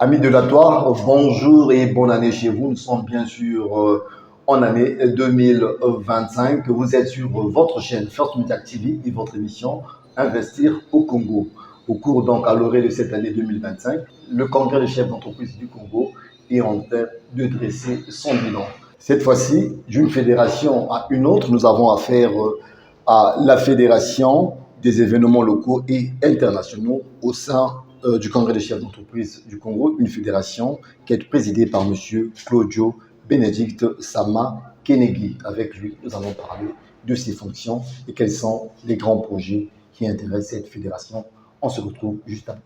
Amis de la Toire, bonjour et bonne année chez vous. Nous sommes bien sûr en année 2025. Vous êtes sur votre chaîne First Media TV et votre émission Investir au Congo. Au cours donc à l'orée de cette année 2025, le Congrès des chefs d'entreprise du Congo est en train de dresser son bilan. Cette fois-ci, d'une fédération à une autre, nous avons affaire à la Fédération des événements locaux et internationaux au sein du Congrès des chefs d'entreprise du Congo, une fédération qui est présidée par M. Claudio Bénédicte Sama Kenegui. Avec lui, nous allons parler de ses fonctions et quels sont les grands projets qui intéressent cette fédération. On se retrouve juste après.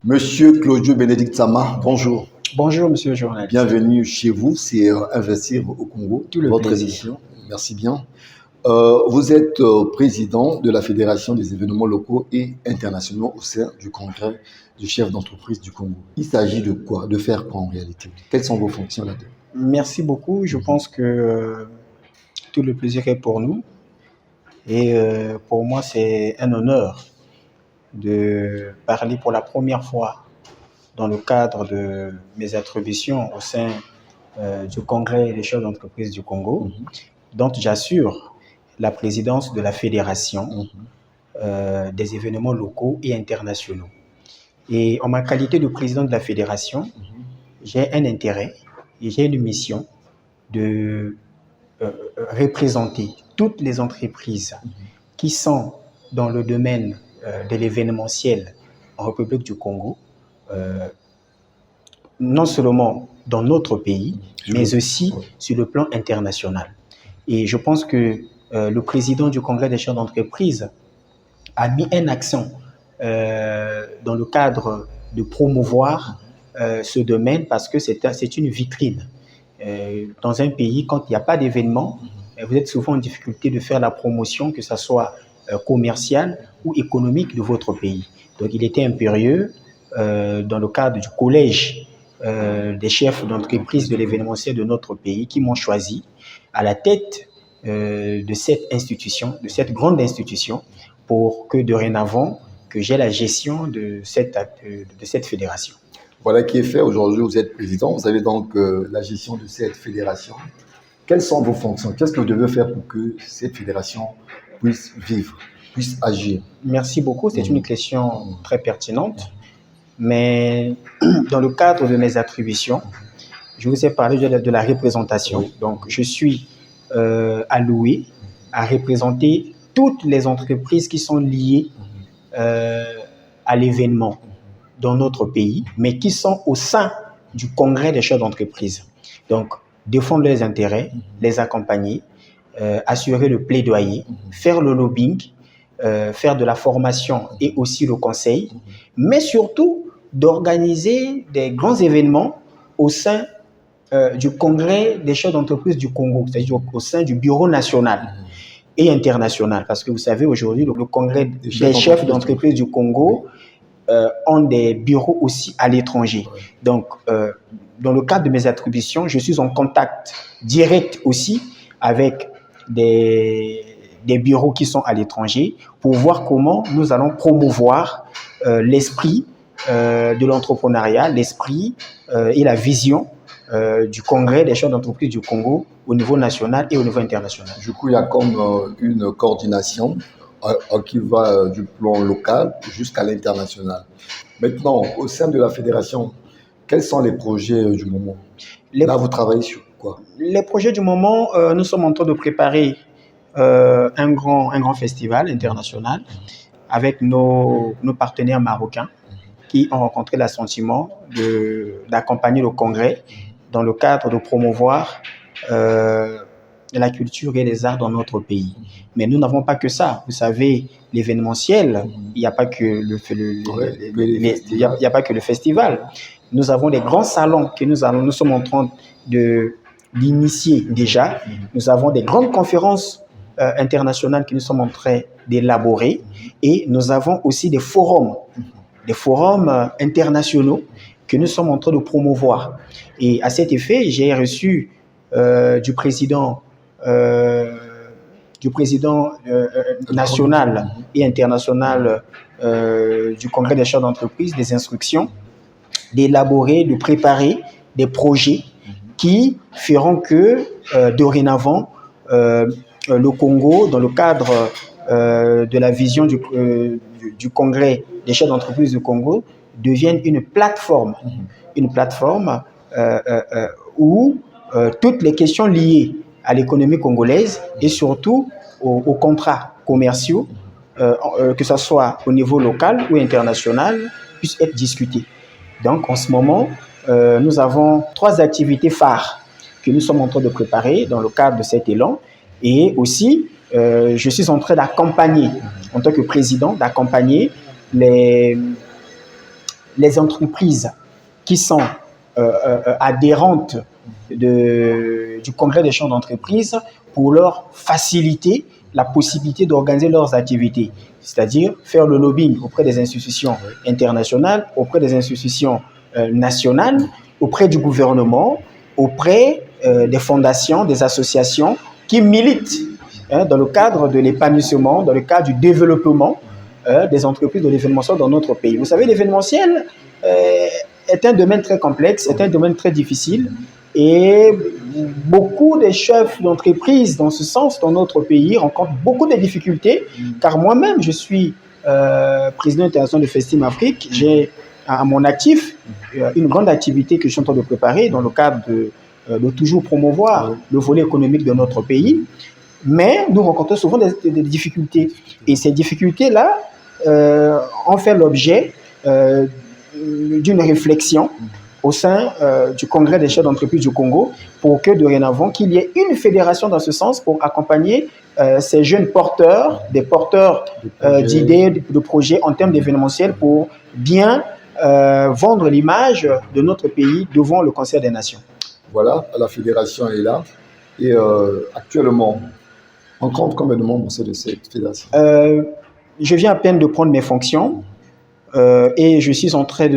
Monsieur Claudio Bénédicte Sama, bonjour. Bonjour, monsieur le journaliste. Bienvenue chez vous, c'est Investir au Congo, Tout le votre plaisir. émission. Merci bien. Vous êtes président de la Fédération des événements locaux et internationaux au sein du Congrès du chef d'entreprise du Congo. Il s'agit de quoi? De faire quoi en réalité? Quelles sont vos fonctions là-dedans? Merci beaucoup. Je pense que tout le plaisir est pour nous. Et pour moi, c'est un honneur de parler pour la première fois dans le cadre de mes attributions au sein du Congrès des chefs d'entreprise du Congo, dont j'assure la présidence de la Fédération des événements locaux et internationaux. Et en ma qualité de président de la Fédération, j'ai un intérêt et j'ai une mission de représenter toutes les entreprises qui sont dans le domaine de l'événementiel en République du Congo, non seulement dans notre pays, mais aussi sur le plan international. Et je pense que le président du Congrès des chefs d'entreprise a mis un accent dans le cadre de promouvoir ce domaine parce que c'est une vitrine. Dans un pays, quand il n'y a pas d'événement, vous êtes souvent en difficulté de faire la promotion, que ce soit commerciale ou économique de votre pays. Donc il était impérieux dans le cadre du collège des chefs d'entreprise de l'événementiel de notre pays qui m'ont choisi à la tête de cette institution, de cette grande institution, pour que dorénavant, que j'ai la gestion de cette fédération. Voilà qui est fait. Aujourd'hui, vous êtes président. Vous avez donc la gestion de cette fédération. Quelles sont vos fonctions? Qu'est-ce que vous devez faire pour que cette fédération puisse vivre, puisse agir? Merci beaucoup. C'est une question très pertinente. Mais dans le cadre de mes attributions, je vous ai parlé de la représentation. Donc, je suis alloué à représenter toutes les entreprises qui sont liées à l'événement dans notre pays, mais qui sont au sein du Congrès des chefs d'entreprise. Donc, défendre leurs intérêts, les accompagner, assurer le plaidoyer, faire le lobbying, faire de la formation et aussi le conseil, mais surtout d'organiser des grands événements au sein du Congrès des chefs d'entreprise du Congo, c'est-à-dire au sein du bureau national et international. Parce que vous savez, aujourd'hui, le Congrès des chefs d'entreprise du Congo ont des bureaux aussi à l'étranger. Donc, dans le cadre de mes attributions, je suis en contact direct aussi avec des bureaux qui sont à l'étranger pour voir comment nous allons promouvoir l'esprit de l'entrepreneuriat, l'esprit et la vision du Congrès des chefs d'entreprise du Congo au niveau national et au niveau international. Du coup, il y a comme une coordination qui va du plan local jusqu'à l'international. Maintenant, au sein de la fédération, quels sont les projets du moment? Là, vous travaillez sur quoi? Les projets du moment, nous sommes en train de préparer un grand festival international avec nos partenaires marocains qui ont rencontré l'assentiment d'accompagner le congrès dans le cadre de promouvoir la culture et les arts dans notre pays. Mais nous n'avons pas que ça. Vous savez, l'événementiel, il n'y a pas que le festival. Nous avons des grands salons que nous sommes en train d'initier déjà. Nous avons des grandes conférences internationales que nous sommes en train d'élaborer et nous avons aussi des forums internationaux que nous sommes en train de promouvoir. Et à cet effet, j'ai reçu du président du président national et international du Congrès des chefs d'entreprise des instructions d'élaborer, de préparer des projets qui feront que dorénavant, le Congo, dans le cadre de la vision du Congrès des chefs d'entreprise du Congo, devienne une plateforme où toutes les questions liées à l'économie congolaise et surtout aux contrats commerciaux, que ce soit au niveau local ou international, puissent être discutées. Donc, en ce moment, nous avons 3 activités phares que nous sommes en train de préparer dans le cadre de cet élan. Et aussi, je suis en train d'accompagner, en tant que président, d'accompagner les entreprises qui sont adhérentes du Congrès des chambres d'entreprise pour leur faciliter la possibilité d'organiser leurs activités, c'est-à-dire faire le lobbying auprès des institutions internationales, auprès des institutions nationales, auprès du gouvernement, auprès des fondations, des associations qui militent dans le cadre de l'épanouissement, dans le cadre du développement des entreprises de l'événementiel dans notre pays. Vous savez, l'événementiel est un domaine très complexe, est un domaine très difficile et beaucoup de chefs d'entreprise dans ce sens dans notre pays rencontrent beaucoup de difficultés car moi-même je suis président international de Festim Afrique, j'ai à mon actif une grande activité que je suis en train de préparer dans le cadre de toujours promouvoir le volet économique de notre pays, mais nous rencontrons souvent des difficultés et ces difficultés-là ont fait l'objet d'une réflexion au sein du Congrès des chefs d'entreprise du Congo pour que dorénavant qu'il y ait une fédération dans ce sens pour accompagner ces jeunes porteurs, des porteurs d'idées, de projets en termes d'événementiel pour bien vendre l'image de notre pays devant le Conseil des Nations. Voilà, la fédération est là et actuellement, on compte combien de membres de cette fédération? Je viens à peine de prendre mes fonctions et je suis en train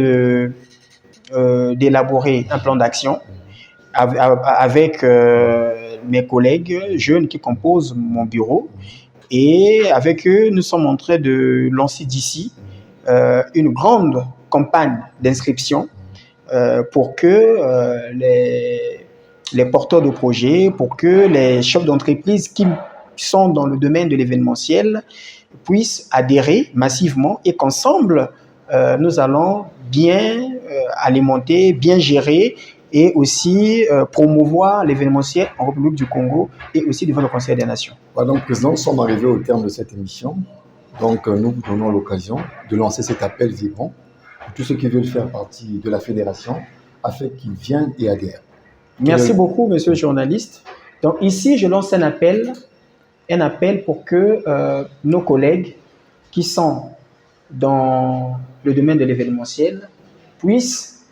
d'élaborer un plan d'action avec mes collègues jeunes qui composent mon bureau et avec eux, nous sommes en train de lancer d'ici une grande campagne d'inscription pour que les porteurs de projets, pour que les chefs d'entreprise qui sont dans le domaine de l'événementiel puissent adhérer massivement et qu'ensemble, nous allons bien alimenter, bien gérer et aussi promouvoir l'événementiel en République du Congo et aussi devant le Conseil des Nations. Voilà, donc, Président, nous sommes arrivés au terme de cette émission. Donc, nous vous donnons l'occasion de lancer cet appel vibrant pour tous ceux qui veulent faire partie de la fédération afin qu'ils viennent et adhèrent. Merci beaucoup, monsieur le journaliste. Donc, ici, je lance un appel pour que nos collègues qui sont dans le domaine de l'événementiel puissent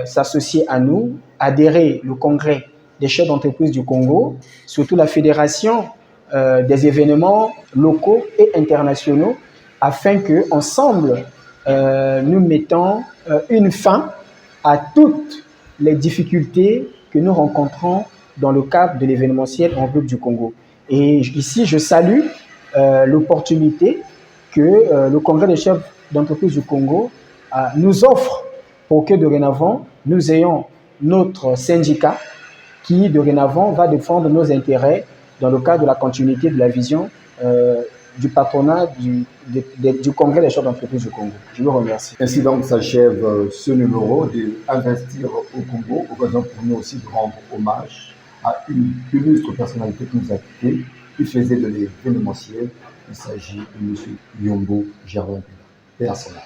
s'associer à nous, adhérer au Congrès des chefs d'entreprise du Congo, surtout la fédération des événements locaux et internationaux, afin qu'ensemble, nous mettons une fin à toutes les difficultés que nous rencontrons dans le cadre de l'événementiel en République du Congo. Et ici, je salue l'opportunité que le Congrès des chefs d'entreprise du Congo nous offre pour que dorénavant, nous ayons notre syndicat qui dorénavant va défendre nos intérêts dans le cadre de la continuité de la vision du patronat du Congrès des chefs d'entreprise du Congo. Je vous remercie. Ainsi donc s'achève ce numéro d'Investir au Congo, occasion pour nous aussi de rendre hommage à une illustre personnalité qui nous a quittés, qui faisait de l'événementiel. Il s'agit de M. Yombo Gervin. Paix à son âme.